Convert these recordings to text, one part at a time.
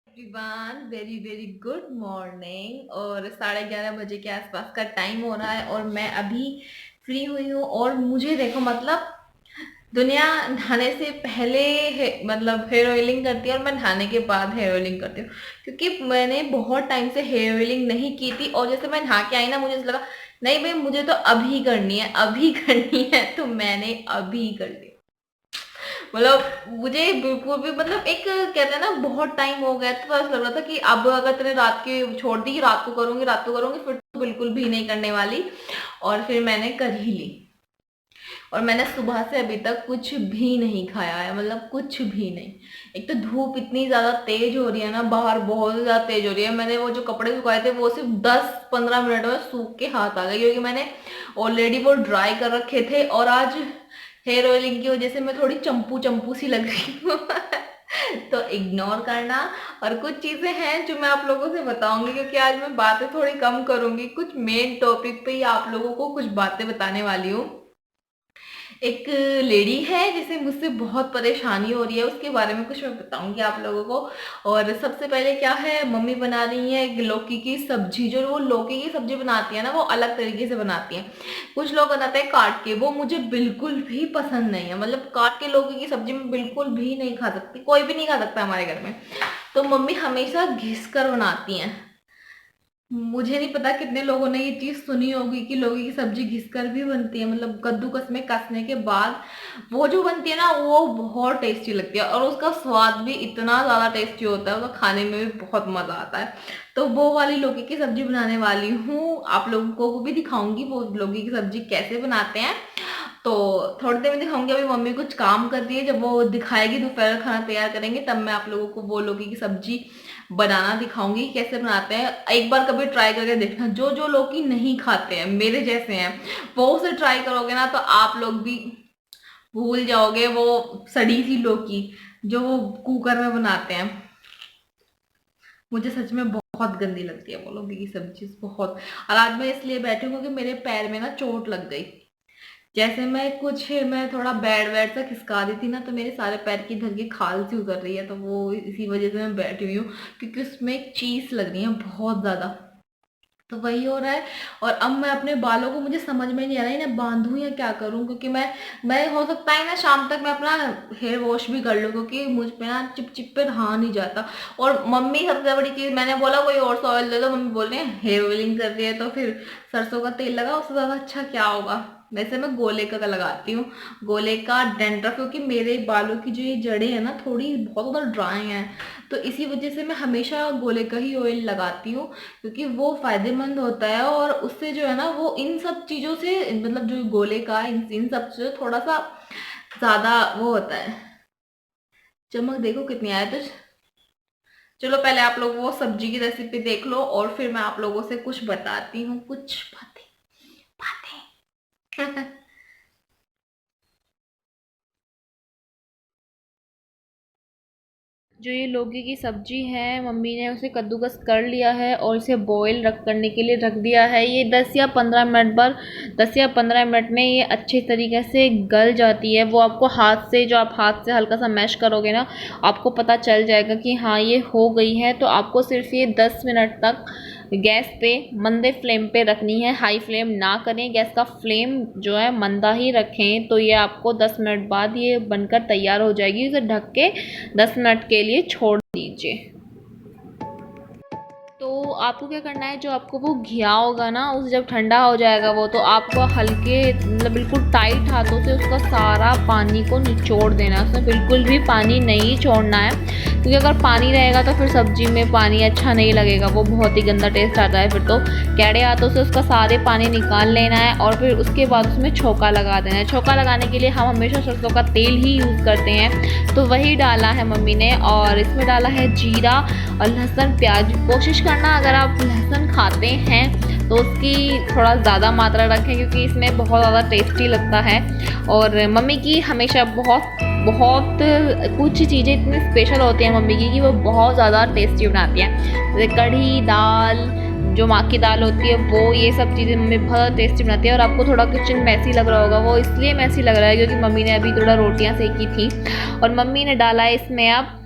Everyone, very very good morning. और 11:30 बजे के आसपास का टाइम हो रहा है और मैं अभी फ्री हुई हूँ। और मुझे देखो, मतलब दुनिया नहाने से पहले मतलब हेयर ऑयलिंग करती है और मैं नहाने के बाद हेयर ऑयलिंग करती हूँ, क्योंकि मैंने बहुत टाइम से हेयर ऑयलिंग नहीं की थी। और जैसे मैं नहा के आई ना, मुझे ऐसा लगा नहीं भाई, मुझे तो अभी करनी है, अभी करनी है, तो मैंने अभी कर ली। मतलब मुझे बिल्कुल भी, मतलब एक कहते हैं ना, बहुत टाइम हो गया तो बस लग रहा था कि अब अगर तेने रात की छोड़ दी, रात को करूंगी रात को करूंगी, फिर तो बिल्कुल भी नहीं करने वाली। और फिर मैंने कर ही ली। और मैंने सुबह से अभी तक कुछ भी नहीं खाया है, मतलब कुछ भी नहीं। एक तो धूप इतनी ज्यादा तेज हो रही है ना, बाहर बहुत ज्यादा तेज हो रही है। मैंने वो जो कपड़े सुखाए थे वो सिर्फ 10-15 मिनट में सूख के हाथ आ गए, क्योंकि मैंने ऑलरेडी वो ड्राई कर रखे थे। और आज हेयर ऑयलिंग की वजह से मैं थोड़ी चंपू चंपू सी लग रही हूँ। तो इग्नोर करना। और कुछ चीजें हैं जो मैं आप लोगों से बताऊंगी, क्योंकि आज मैं बातें थोड़ी कम करूंगी, कुछ मेन टॉपिक पे ही आप लोगों को कुछ बातें बताने वाली हूँ। एक लेडी है जिसे मुझसे बहुत परेशानी हो रही है, उसके बारे में कुछ मैं बताऊंगी आप लोगों को। और सबसे पहले क्या है, मम्मी बना रही है लौकी की सब्जी। जो वो लौकी की सब्जी बनाती है ना, वो अलग तरीके से बनाती है। कुछ लोग बनाते हैं काट के, वो मुझे बिल्कुल भी पसंद नहीं है। मतलब काट के लौकी की सब्जी मैं बिल्कुल भी नहीं खा सकती, कोई भी नहीं खा सकता हमारे घर में। तो मम्मी हमेशा घिस कर बनाती हैं। मुझे नहीं पता कितने लोगों ने ये चीज सुनी होगी कि लौकी की सब्जी घिसकर भी बनती है, मतलब कद्दूकस में कसने के बाद वो जो बनती है ना, वो बहुत टेस्टी लगती है। और उसका स्वाद भी इतना ज्यादा टेस्टी होता है, उसका खाने में भी बहुत मजा आता है। तो वो वाली लौकी की सब्जी बनाने वाली हूँ, आप लोगों को भी दिखाऊंगी वो लौकी की सब्जी कैसे बनाते हैं। तो थोड़ी देर में दिखाऊंगी, अभी मम्मी कुछ काम कर रही है, जब वो दिखाएगी दोपहर खाना तैयार करेंगे तब मैं आप लोगों को वो लौकी की सब्जी बनाना दिखाऊंगी कैसे बनाते हैं। एक बार कभी ट्राई करके देखना, जो जो लौकी नहीं खाते हैं मेरे जैसे हैं, वो उसे ट्राई करोगे ना तो आप लोग भी भूल जाओगे वो सड़ी सी लौकी जो वो कुकर में बनाते हैं। मुझे सच में बहुत गंदी लगती है वो लौकी की सब्जी, बहुत। और आज मैं इसलिए बैठी हूँ कि मेरे पैर में ना चोट लग गई। जैसे मैं थोड़ा बेड वेड से खिसका दी थी ना, तो मेरे सारे पैर की इधर की खाल सी उतर रही है, तो वो इसी वजह से मैं बैठी हुई हूँ, क्योंकि उसमें एक चीज लग रही है बहुत ज्यादा। तो वही हो रहा है। और अब मैं अपने बालों को, मुझे समझ में नहीं आ रहा है इन्हें बांधूं या क्या करूं, क्योंकि मैं हो सकता है ना शाम तक मैं अपना हेयर वॉश भी कर लूं, क्योंकि मुझ पे ना चिप चिप पे रहा नहीं जाता। और मम्मी, सबसे बड़ी चीज, मैंने बोला कोई और सा ऑयल दे दो, मम्मी बोल रही है हेयर ऑयलिंग कर रही है तो फिर सरसों का तेल लगा, उससे ज्यादा अच्छा क्या होगा। वैसे मैं गोले का लगाती हूँ, गोले का डैंड्रफ, क्योंकि मेरे बालों की जो ये जड़ें हैं ना थोड़ी बहुत ज्यादा ड्राई हैं। तो इसी वजह से मैं हमेशा गोले का ही ऑयल लगाती हूँ, क्योंकि वो फायदेमंद होता है। और उससे जो है ना, वो इन सब चीजों से, मतलब जो गोले का इन सब से थोड़ा सा ज्यादा वो होता है। चमक देखो कितनी आया। तो चलो पहले आप लोग वो सब्जी की रेसिपी देख लो, और फिर मैं आप लोगों से कुछ बताती हूँ, कुछ बातें बातें। जो ये लौकी की सब्जी है, मम्मी ने उसे कद्दूकस कर लिया है और इसे बॉईल रख करने के लिए रख दिया है। ये 10 या 15 मिनट में ये अच्छे तरीके से गल जाती है। वो आपको हाथ से, जो आप हाथ से हल्का सा मैश करोगे ना, आपको पता चल जाएगा कि हाँ ये हो गई है। तो आपको सिर्फ ये 10 मिनट तक गैस पे मंदे फ्लेम पे रखनी है, हाई फ्लेम ना करें। गैस का फ्लेम जो है मंदा ही रखें। तो ये आपको 10 मिनट बाद ये बनकर तैयार हो जाएगी। इसे ढक के 10 मिनट के लिए छोड़ दीजिए। तो आपको क्या करना है, जो आपको वो घिया होगा ना, उस जब ठंडा हो जाएगा वो, तो आपको हल्के मतलब बिल्कुल टाइट हाथों से उसका सारा पानी को निचोड़ देना है। उसमें बिल्कुल भी पानी नहीं छोड़ना है, क्योंकि अगर पानी रहेगा तो फिर सब्जी में पानी अच्छा नहीं लगेगा, वो बहुत ही गंदा टेस्ट आता है फिर। तो कैड़े हाथों से उसका सारे पानी निकाल लेना है और फिर उसके बाद उसमें छोंका लगा देना है। छोंका लगाने के लिए हम हमेशा सरसों का तेल ही यूज़ करते हैं, तो वही डाला है मम्मी ने। और इसमें डाला है जीरा और लहसुन प्याज। कोशिश करना अगर आप लहसुन खाते हैं तो उसकी थोड़ा ज़्यादा मात्रा रखें, क्योंकि इसमें बहुत ज़्यादा टेस्टी लगता है। और मम्मी की हमेशा बहुत बहुत कुछ चीज़ें इतनी स्पेशल होती हैं मम्मी की कि वो बहुत ज़्यादा टेस्टी बनाती हैं। जैसे कढ़ी, दाल, जो माँ की दाल होती है वो, ये सब चीज़ें मम्मी बहुत टेस्टी बनाती है। और आपको थोड़ा किचन मैसी लग रहा होगा, वो इसलिए मैसी लग रहा है क्योंकि मम्मी ने अभी थोड़ा रोटियाँ सेकी थी। और मम्मी ने डाला है इसमें अब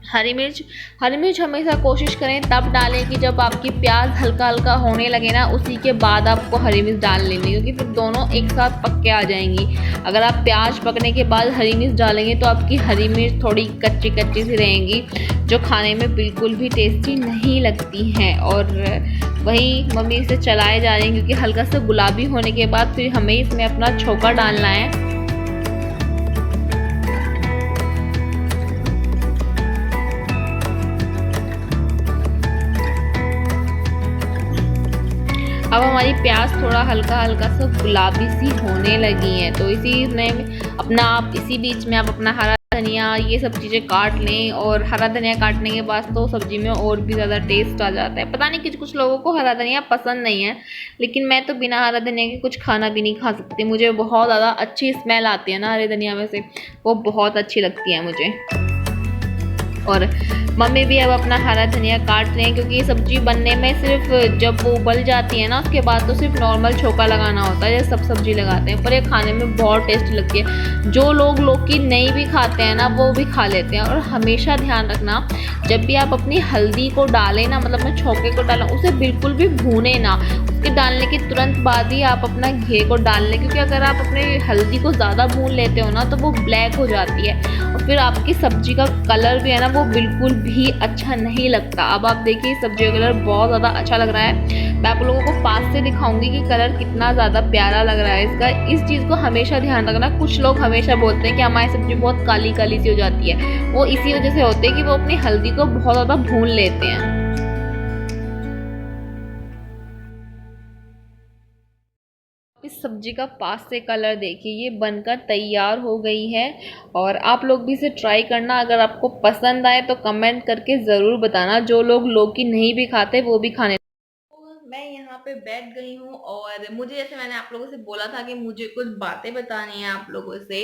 हरी मिर्च। हरी मिर्च हमेशा कोशिश करें तब डालें कि जब आपकी प्याज हल्का हल्का होने लगे ना, उसी के बाद आपको हरी मिर्च डाल लेनी, क्योंकि फिर दोनों एक साथ पक के आ जाएंगी। अगर आप प्याज पकने के बाद हरी मिर्च डालेंगे तो आपकी हरी मिर्च थोड़ी कच्ची कच्ची सी रहेंगी, जो खाने में बिल्कुल भी टेस्टी नहीं लगती हैं। और वही मम्मी इसे चलाए जा रही हैं, क्योंकि हल्का सा गुलाबी होने के बाद फिर हमें इसमें अपना छोंका डालना है। अब हमारी प्याज थोड़ा हल्का हल्का सा गुलाबी सी होने लगी है, तो इसी में अपना आप इसी बीच में आप अपना हरा धनिया, ये सब चीज़ें काट लें। और हरा धनिया काटने के बाद तो सब्जी में और भी ज़्यादा टेस्ट आ जाता है। पता नहीं कुछ कुछ लोगों को हरा धनिया पसंद नहीं है, लेकिन मैं तो बिना हरा धनिया के कुछ खाना भी नहीं खा सकती। मुझे बहुत ज़्यादा अच्छी स्मेल आती है ना हरे धनिया में से, वो बहुत अच्छी लगती है मुझे। और मम्मी भी अब अपना हरा धनिया काट रहे हैं, क्योंकि ये सब्जी बनने में सिर्फ जब वो उबल जाती है ना, उसके बाद तो सिर्फ नॉर्मल छोंका लगाना होता है, जैसे सब सब्जी लगाते हैं। पर ये खाने में बहुत टेस्टी लगती है। जो लोग लौकी नहीं भी खाते हैं ना, वो भी खा लेते हैं। और हमेशा ध्यान रखना, जब भी आप अपनी हल्दी को डालें ना, मतलब अपने छोंके को डालें, उसे बिल्कुल भी भूने ना। उसके डालने के तुरंत बाद ही आप अपना घी को डाल लें, क्योंकि अगर आप अपने हल्दी को ज़्यादा भून लेते हो ना, तो वो ब्लैक हो जाती है और फिर आपकी सब्जी का कलर भी है ना, वो बिल्कुल भी अच्छा नहीं लगता। अब आप देखिए सब्जी का कलर बहुत ज़्यादा अच्छा लग रहा है। मैं आप लोगों को पास से दिखाऊंगी कि कलर कितना ज़्यादा प्यारा लग रहा है इसका। इस चीज़ को हमेशा ध्यान रखना। कुछ लोग हमेशा बोलते हैं कि हमारी सब्जी बहुत काली काली सी हो जाती है, वो इसी वजह से होती है कि वो अपनी हल्दी को बहुत ज़्यादा भून लेते हैं। इस सब्जी का पास से कलर देखिए, ये बनकर तैयार हो गई है। और आप लोग भी इसे ट्राई करना। अगर आपको पसंद आए तो कमेंट करके ज़रूर बताना। जो लोग लौकी नहीं भी खाते वो भी खाने। मैं यहाँ पे बैठ गई हूँ और मुझे, जैसे मैंने आप लोगों से बोला था कि मुझे कुछ बातें बतानी है आप लोगों से।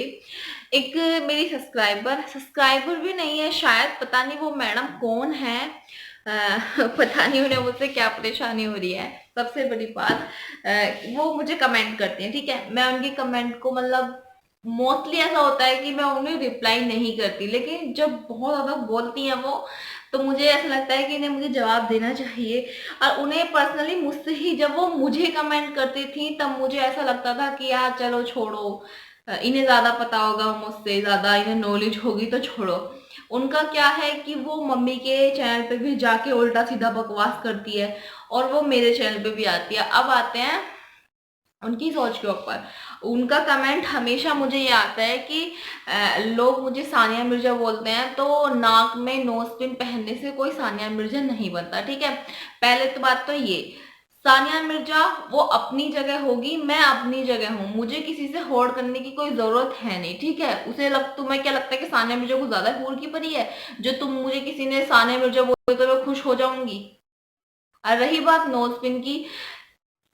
एक मेरी सब्सक्राइबर सब्सक्राइबर भी नहीं है शायद, पता नहीं वो मैडम कौन है। पता नहीं उन्हें मुझसे क्या परेशानी हो रही है। सबसे बड़ी बात, वो मुझे कमेंट करती हैं, ठीक है। मैं उनकी कमेंट को मतलब मोस्टली ऐसा होता है कि मैं उन्हें रिप्लाई नहीं करती, लेकिन जब बहुत ज्यादा बोलती हैं वो, तो मुझे ऐसा लगता है कि इन्हें मुझे जवाब देना चाहिए। और उन्हें पर्सनली मुझसे ही, जब वो मुझे कमेंट करती थी तब मुझे ऐसा लगता था कि यार चलो छोड़ो, इन्हें ज्यादा पता होगा, मुझसे ज्यादा इन्हें नॉलेज होगी तो छोड़ो। उनका क्या है कि वो मम्मी के चैनल पे भी जाके उल्टा सीधा बकवास करती है और वो मेरे चैनल पे भी आती है। अब आते हैं उनकी सोच के ऊपर। उनका कमेंट हमेशा मुझे ये आता है कि लोग मुझे सानिया मिर्जा बोलते हैं, तो नाक में नोज पिन पहनने से कोई सानिया मिर्जा नहीं बनता, ठीक है। पहले तो बात तो ये, सानिया मिर्जा वो अपनी जगह होगी, मैं अपनी जगह हूँ। मुझे किसी से होड़ करने की कोई जरूरत है नहीं, ठीक है। तुम्हें क्या लगता है कि सानिया मिर्जा को ज्यादा होड़ की पड़ी है, जो तुम मुझे किसी ने सानिया मिर्जा बोले तो मैं खुश हो जाऊंगी। और रही बात नोज पिन की,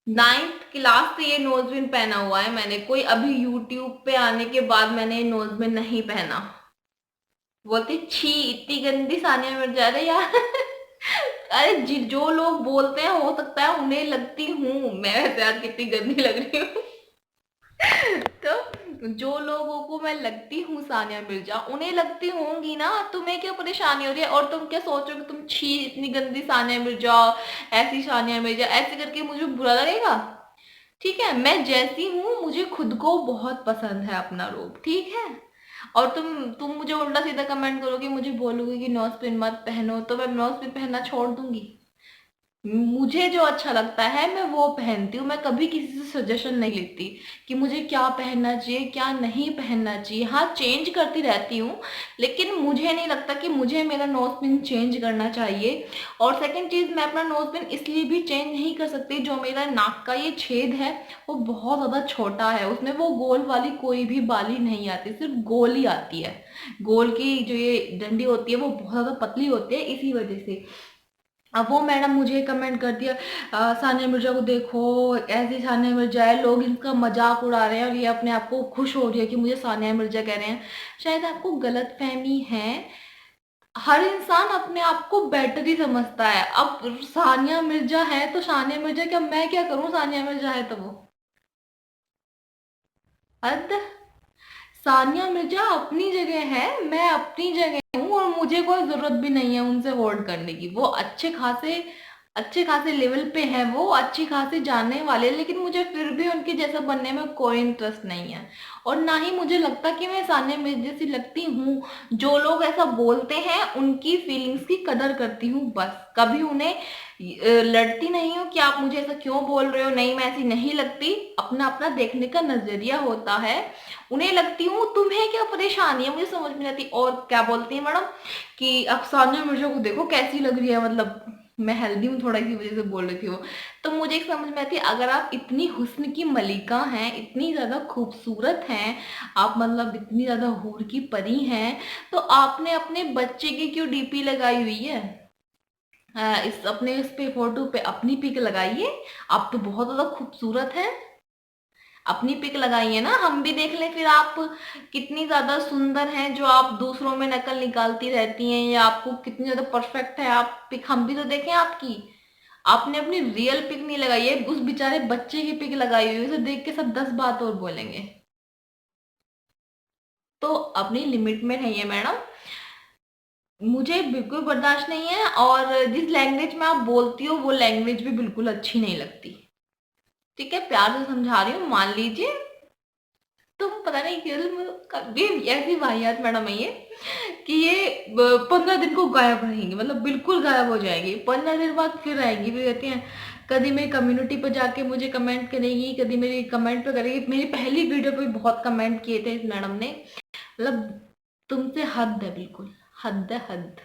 9th क्लास से ये नोज पिन पहना हुआ है मैंने। कोई अभी यूट्यूब पे आने के बाद मैंने नोज पिन नहीं पहना। बोलती छी इतनी गंदी सानिया मिर्जा। अरे यार अरे जो लोग बोलते हैं हो सकता है उन्हें लगती हूँ मैं, वैसे आज कितनी गंदी लग रही हूँ तो जो लोगों को मैं लगती हूँ सानिया मिर्जा उन्हें लगती होंगी ना, तुम्हें क्या परेशानी हो रही है? और तुम क्या सोच रहे हो कि तुम छी इतनी गंदी सानिया मिर्जा, ऐसी सानिया मिर्जा, ऐसे करके मुझे बुरा लगेगा? ठीक है, मैं जैसी हूँ मुझे खुद को बहुत पसंद है अपना रूप, ठीक है। और तुम मुझे उल्टा सीधा कमेंट करोगे, मुझे बोलोगे कि नोजपिन मत पहनो, तो मैं नोजपिन पहनना छोड़ दूंगी? मुझे जो अच्छा लगता है मैं वो पहनती हूँ। मैं कभी किसी से सजेशन नहीं लेती कि मुझे क्या पहनना चाहिए क्या नहीं पहनना चाहिए। हाँ, चेंज करती रहती हूँ, लेकिन मुझे नहीं लगता कि मुझे मेरा नोज पिन चेंज करना चाहिए। और सेकंड चीज, मैं अपना नोज पिन इसलिए भी चेंज नहीं कर सकती, जो मेरा नाक का ये छेद है वो बहुत ज्यादा छोटा है, उसमें वो गोल वाली कोई भी बाली नहीं आती, सिर्फ गोल ही आती है। गोल की जो ये डंडी होती है वो बहुत ज्यादा पतली होती है, इसी वजह से। अब वो मैडम मुझे कमेंट कर दिया, सानिया मिर्जा को देखो ऐसी सानिया मिर्जा है, लोग इनका मजाक उड़ा रहे हैं और ये अपने आप को खुश हो रही है कि मुझे सानिया मिर्जा कह रहे हैं। शायद आपको गलत फहमी है। हर इंसान अपने आप को बेटर ही समझता है। अब सानिया मिर्जा है तो सानिया मिर्जा, क्या मैं क्या करूं, सानिया मिर्जा है तो वो हद। सानिया मिर्जा अपनी जगह है, मैं अपनी जगह हूँ, और मुझे कोई जरूरत भी नहीं है उनसे होल्ड करने की। वो अच्छे खासे लेवल पे है, वो अच्छी खासी जानने वाले, लेकिन मुझे फिर भी उनके जैसा बनने में कोई इंटरेस्ट नहीं है। और ना ही मुझे लगता कि मैं सानिया मिर्जा जैसी लगती हूँ। जो लोग ऐसा बोलते हैं उनकी फीलिंग्स की कदर करती हूँ बस, कभी उन्हें लड़ती नहीं हूँ कि आप मुझे ऐसा क्यों बोल रहे हो, नहीं मैं ऐसी नहीं लगती। अपना अपना देखने का नजरिया होता है। उन्हें लगती हूँ, तुम्हें क्या परेशानी है, मुझे समझ में नहीं आती। और क्या बोलती है मैडम कि अब सानिया मिर्जा को देखो कैसी लग रही है, मतलब मैं हेल्दी हूँ थोड़ा, इसी वजह से बोल रही थी वो। तो मुझे एक समझ में आती है, अगर आप इतनी हुस्न की मलिका हैं, इतनी ज्यादा खूबसूरत हैं, आप मतलब इतनी ज्यादा हूर की परी हैं, तो आपने अपने बच्चे की क्यों डीपी लगाई हुई है? इस अपने इस पे फोटो पे अपनी पिक लगाइए। आप तो बहुत ज्यादा खूबसूरत हैं, अपनी पिक लगाइए ना, हम भी देख लें फिर आप कितनी ज्यादा सुंदर हैं, जो आप दूसरों में नकल निकालती रहती हैं, या आपको कितनी ज्यादा परफेक्ट है आप पिक, हम भी तो देखें आपकी। आपने अपनी रियल पिक नहीं लगाई है, उस बेचारे बच्चे की पिक लगाई हुई है, उसे देख के सब 10 बात और बोलेंगे। तो अपनी लिमिट में रहिए मैडम। मुझे बिल्कुल बर्दाश्त नहीं है, और जिस लैंग्वेज में आप बोलती हो वो लैंग्वेज भी बिल्कुल अच्छी नहीं लगती। ठीक है, प्यार से समझा रही हूँ, मान लीजिए। तुम पता नहीं फिल्म कभी ऐसी वाहियात मैडम है ये, कि ये 15 दिन को गायब रहेंगी, मतलब बिल्कुल गायब हो जाएगी, 15 दिन बाद फिर आएंगी, फिर कहती हैं कभी मेरी कम्युनिटी पर जाके मुझे कमेंट करेगी, कभी मेरी कमेंट पे करेगी। मेरी पहली वीडियो पे बहुत कमेंट किए थे इस मैडम ने, मतलब तुमसे हद है, बिल्कुल हद है, हद।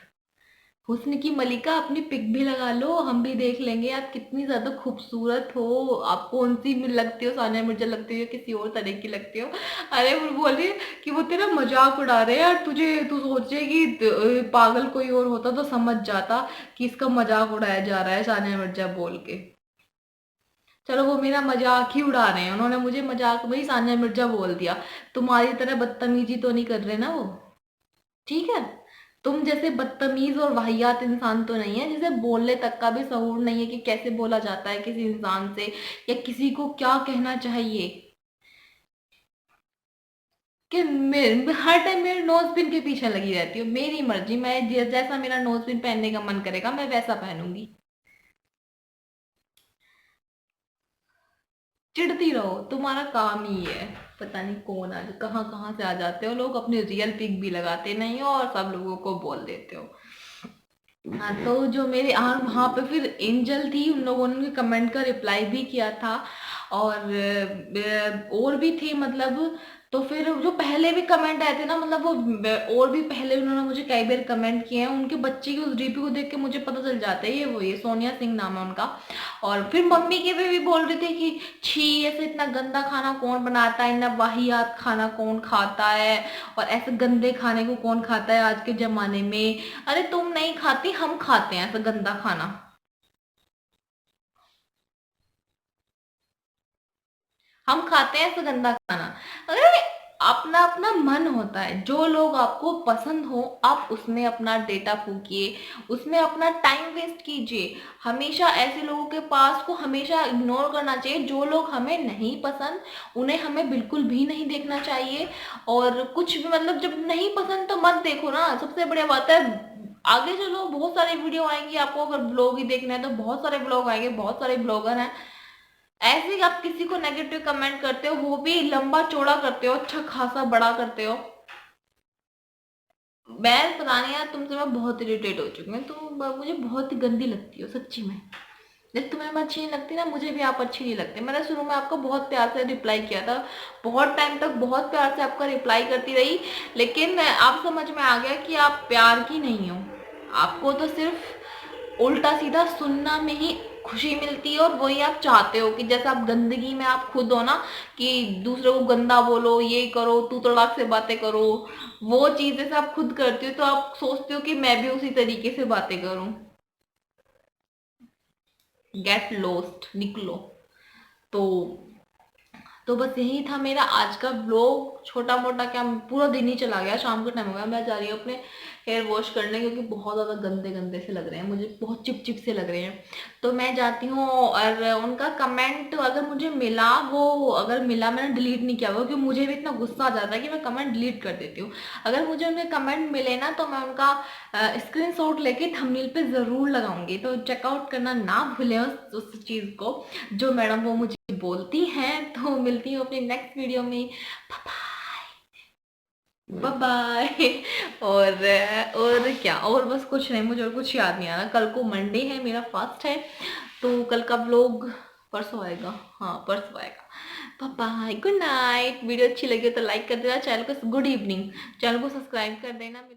हुस्न की मलिका, अपनी पिक भी लगा लो, हम भी देख लेंगे आप कितनी ज्यादा खूबसूरत हो। आप कौन सी में लगती हो, सानिया मिर्जा लगती हो या किसी और तरह की लगती हो? अरे वो बोल रही है कि वो तेरा मजाक उड़ा रहे हैं यार, तुझे तू सोचे कि पागल कोई और होता तो समझ जाता कि इसका मजाक उड़ाया जा रहा है सानिया मिर्जा बोल के। चलो, वो मेरा मजाक ही उड़ा रहे हैं, उन्होंने मुझे मजाक में ही सानिया मिर्जा बोल दिया। तुम्हारी तरह बदतमीजी तो नहीं कर रहे ना वो, ठीक है। तुम जैसे बदतमीज और वाहियात इंसान तो नहीं है, जिसे बोलने तक का भी शऊर नहीं है कि कैसे बोला जाता है किसी इंसान से, या किसी को क्या कहना चाहिए। कि मैं हर टाइम मेरे नोज पिन के पीछे लगी रहती हूँ, मेरी मर्जी, मैं जैसा मेरा नोज पिन पहनने का मन करेगा मैं वैसा पहनूंगी। चिढ़ती रहो, तुम्हारा काम ही है। पता नहीं कौन आज कहाँ कहाँ से आ जाते हो लोग, अपनी रियल पिक भी लगाते नहीं हो और सब लोगों को बोल देते हो। हाँ, तो जो मेरे वहां पे फिर एंजल थी, उन लोगों ने कमेंट का रिप्लाई भी किया था। और और भी थे मतलब। तो फिर जो पहले भी कमेंट आए थे ना, मतलब वो और भी पहले उन्होंने मुझे कई बार कमेंट किए हैं, उनके बच्चे की उस डीपी को देख के मुझे पता चल जाता है, ये वो ये सोनिया सिंह नाम है उनका। और फिर मम्मी के भी बोल रहे थे कि छी, ऐसे इतना गंदा खाना कौन बनाता है, इतना वाहियात खाना कौन खाता है, और ऐसे गंदे खाने को कौन खाता है आज के जमाने में। अरे तुम नहीं खाती, हम खाते हैं ऐसा गंदा खाना, हम खाते हैं ऐसा गंदा खाना। अरे अपना अपना मन होता है, जो लोग आपको पसंद हो आप उसमें अपना डेटा फूकिए, उसमें अपना टाइम वेस्ट कीजिए। हमेशा ऐसे लोगों के पास को हमेशा इग्नोर करना चाहिए, जो लोग हमें नहीं पसंद उन्हें हमें बिल्कुल भी नहीं देखना चाहिए। और कुछ भी मतलब जब नहीं पसंद तो मत देखो ना, सबसे बढ़िया बात है। आगे चलो बहुत सारी वीडियो आएंगी, आपको अगर ब्लॉग ही देखना है तो बहुत सारे ब्लॉग आएंगे, बहुत सारे ब्लॉगर हैं। ऐसे ही आप किसी को नेगेटिव कमेंट करते हो, वो भी लंबा चौड़ा करते हो, अच्छा खासा बड़ा करते हो। मैं पता नहीं यार, तुमसे मैं बहुत इरिटेट हो चुकी हूँ, तुम मुझे बहुत ही गंदी लगती हो सच्ची में। जब तुम्हें मैं अच्छी नहीं लगती ना, मुझे भी आप अच्छी नहीं लगते। मैंने शुरू में आपको बहुत प्यार से रिप्लाई किया था, बहुत टाइम तक बहुत प्यार से आपका रिप्लाई करती रही, लेकिन आप समझ में आ गया कि आप प्यार की नहीं हो। आपको तो सिर्फ उल्टा सीधा सुनना में ही खुशी मिलती है, और वही आप चाहते हो कि जैसे आप गंदगी में आप खुद हो ना, कि दूसरे को गंदा बोलो, ये करो, तू तड़ाक से बातें करो, वो चीज जैसे आप खुद करते हो तो आप सोचते हो कि मैं भी उसी तरीके से बातें करूं। गेट लॉस्ट, निकलो। तो तो बस यही था मेरा आज का व्लॉग, छोटा मोटा, क्या पूरा दिन ही चला गया, शाम का टाइम हो गया। मैं जा रही हूँ अपने हेयर वॉश करने, क्योंकि बहुत ज़्यादा गंदे गंदे से लग रहे हैं मुझे, बहुत चिप चिप से लग रहे हैं। तो मैं जाती हूँ, और उनका कमेंट अगर मुझे मिला, वो अगर मिला, मैंने डिलीट नहीं किया हुआ, क्योंकि मुझे भी इतना गुस्सा आ जाता है कि मैं कमेंट डिलीट कर देती हूँ। अगर मुझे उनके कमेंट मिले ना तो मैं उनका स्क्रीनशॉट लेके थंबनेल पे ज़रूर लगाऊंगी, तो चेकआउट करना ना भूलें उस चीज़ को, जो मैडम वो मुझे बोलती हैं। तो मिलती हूँ अपनी नेक्स्ट वीडियो में। Bye bye. और क्या, और बस कुछ नहीं, मुझे और कुछ याद नहीं आ रहा। कल को मंडे है, मेरा फास्ट है, तो कल का व्लॉग परसों आएगा। हाँ परसों आएगा। Bye bye, good night. Video अच्छी लगी हो तो लाइक कर देना, चैनल को, गुड इवनिंग, चैनल को सब्सक्राइब कर देना।